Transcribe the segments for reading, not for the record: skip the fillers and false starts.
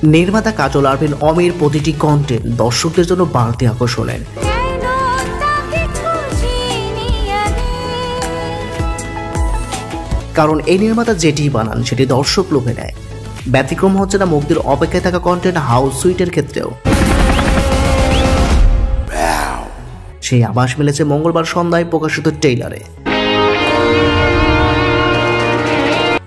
নির্মাতা কাজল আরভিন অমির প্রতিটি কন্টেন্ট দর্শকদের জন্য বাড়তি আকর্ষণের। কারণ এই নির্মাতা যেটি বানান সেটি দর্শক লোভে নেয়। ব্যতিক্রম হচ্ছে না মুক্তির অপেক্ষায় থাকা কন্টেন্ট হাউস সুইটের ক্ষেত্রেও। সেই আভাস মিলেছে মঙ্গলবার সন্ধ্যায় প্রকাশিত ট্রেইলারে।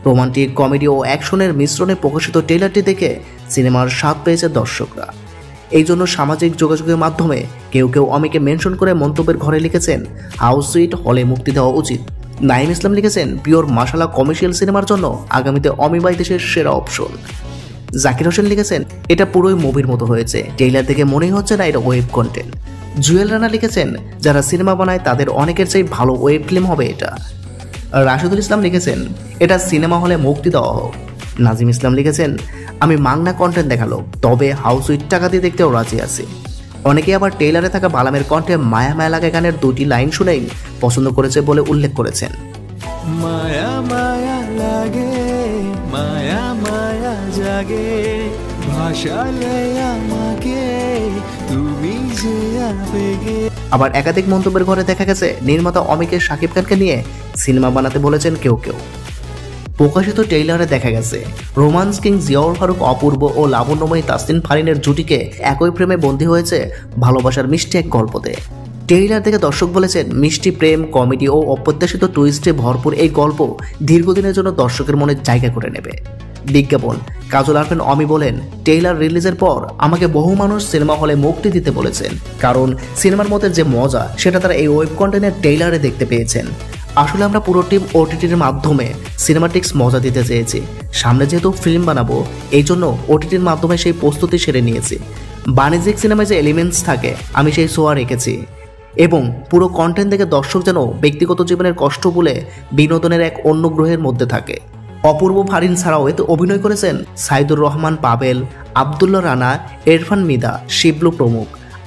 রোমান্টিক, কমেডি ও অ্যাকশনের মিশ্রণে প্রকাশিত ট্রেইলারটি দেখে সিনেমার স্বাদ পেয়েছে দর্শকরা। এই জন্য সামাজিক যোগাযোগের মাধ্যমে কেউ কেউ অমিকে মেনশন করে মন্তব্যের ঘরে লিখেছেন, হাউস সুইট হলে মুক্তি দেওয়া উচিত। নাইম ইসলাম লিখেছেন, পিওর মাশালা কমার্শিয়াল সিনেমার জন্য আগামীতে অমি বাই দেশের সেরা অপশন। জাকির হোসেন লিখেছেন, এটা পুরোই মুভির মতো হয়েছে, ট্রেইলার দেখে মনেই হচ্ছে না এটা ওয়েব কন্টেন্ট। জুয়েল রানা লিখেছেন, যারা সিনেমা বানায় তাদের অনেকের চেয়ে ভালো ওয়েব ফিল্ম হবে এটা। রাশিদুল ইসলাম লিখেছেন, এটা সিনেমা হলে মুক্তি দেওয়া হোক। নাজিম ইসলাম লিখেছেন, আমি মাংনা কন্টেন্ট দেখালো, তবে হাউস উইট টাকা দিয়ে দেখতেও রাজি আছি। অনেকে আবার ট্রেইলারে থাকা বালামের কণ্ঠে মায়া মায়া লাগে গানের দুটি লাইন শুনেই পছন্দ করেছে বলে উল্লেখ করেছেন। মায়া মায়া লাগে, মায়া মায়া জাগে, ভাষালে আমাকে তুমি যে আবেগে। আবার একাধিক মন্তব্যের ঘরে দেখা গেছে নির্মাতা অমিকে শাকিব খানকে নিয়ে সিনেমা বানাতে বলেছেন কেউ কেউ। প্রকাশিত ট্রেইলারে দেখা গেছে রোমান্স কিং জিয়াউল ফারুক অপূর্ব ও লাবণ্যময়ী তাসনিন ফারিনের জুটিকে একই প্রেমে বন্দী হয়েছে ভালোবাসার মিষ্টি এক গল্পতে। ট্রেইলার থেকে দর্শক বলেছেন, মিষ্টি প্রেম, কমেডি ও অপ্রত্যাশিত টুইস্টে ভরপুর এই গল্প দীর্ঘদিনের জন্য দর্শকের মনে জায়গা করে নেবে। বিজ্ঞাপন কাজল আরভিন অমি বলেন, ট্রেইলার রিলিজের পর আমাকে বহু মানুষ সিনেমা হলে মুক্তি দিতে বলেছেন, কারণ সিনেমার মধ্যে যে মজা সেটা তারা এই ওয়েব কন্টেন্টের ট্রেইলারে দেখতে পেয়েছেন। আসলে আমরা পুরো টিম ওটিটির মাধ্যমে সিনেমাটিক্স মজা দিতে চেয়েছি। সামনে যেহেতু ফিল্ম বানাবো, এই জন্য ওটিটির মাধ্যমে সেই প্রস্তুতি সেরে নিয়েছি। বাণিজ্যিক সিনেমায় যে এলিমেন্টস থাকে আমি সেই সোয়া রেখেছি, এবং পুরো কন্টেন্ট দেখে দর্শক যেন ব্যক্তিগত জীবনের কষ্ট ভুলে বিনোদনের এক অন্য গ্রহের মধ্যে থাকে। অপূর্ব ফারিন ছাড়াও এতে অভিনয় করেছেন সাইদুর রহমান পাবেল, আবদুল্লাহ রানা, ইরফান মিদা, শিবলু প্রমুখ।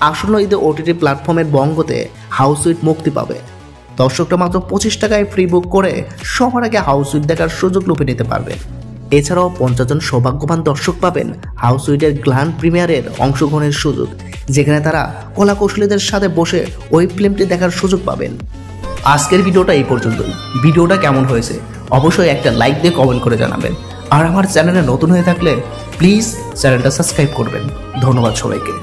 আসন্ন ঈদে ওটিটি প্ল্যাটফর্মের বঙ্গতে হাউস উইট মুক্তি পাবে। দর্শকরা মাত্র 25 টাকায় ফ্রি বুক করে সবার আগে হাউস উইট দেখার সুযোগ লুফে নিতে পারবেন। এছাড়াও 50 জন সৌভাগ্যবান দর্শক পাবেন হাউস উইটের গ্র্যান্ড প্রিমিয়ারের অংশগ্রহণের সুযোগ, যেখানে তারা কলা কৌশলীদের সাথে বসে ওই ফিল্মটি দেখার সুযোগ পাবেন। আজকের ভিডিওটা এই পর্যন্তই। ভিডিওটা কেমন হয়েছে অবশ্যই একটা লাইক দিয়ে কমেন্ট করে জানাবেন। আর আমার চ্যানেলে নতুন হয়ে থাকলে প্লিজ চ্যানেলটা সাবস্ক্রাইব করবেন। ধন্যবাদ সবাইকে।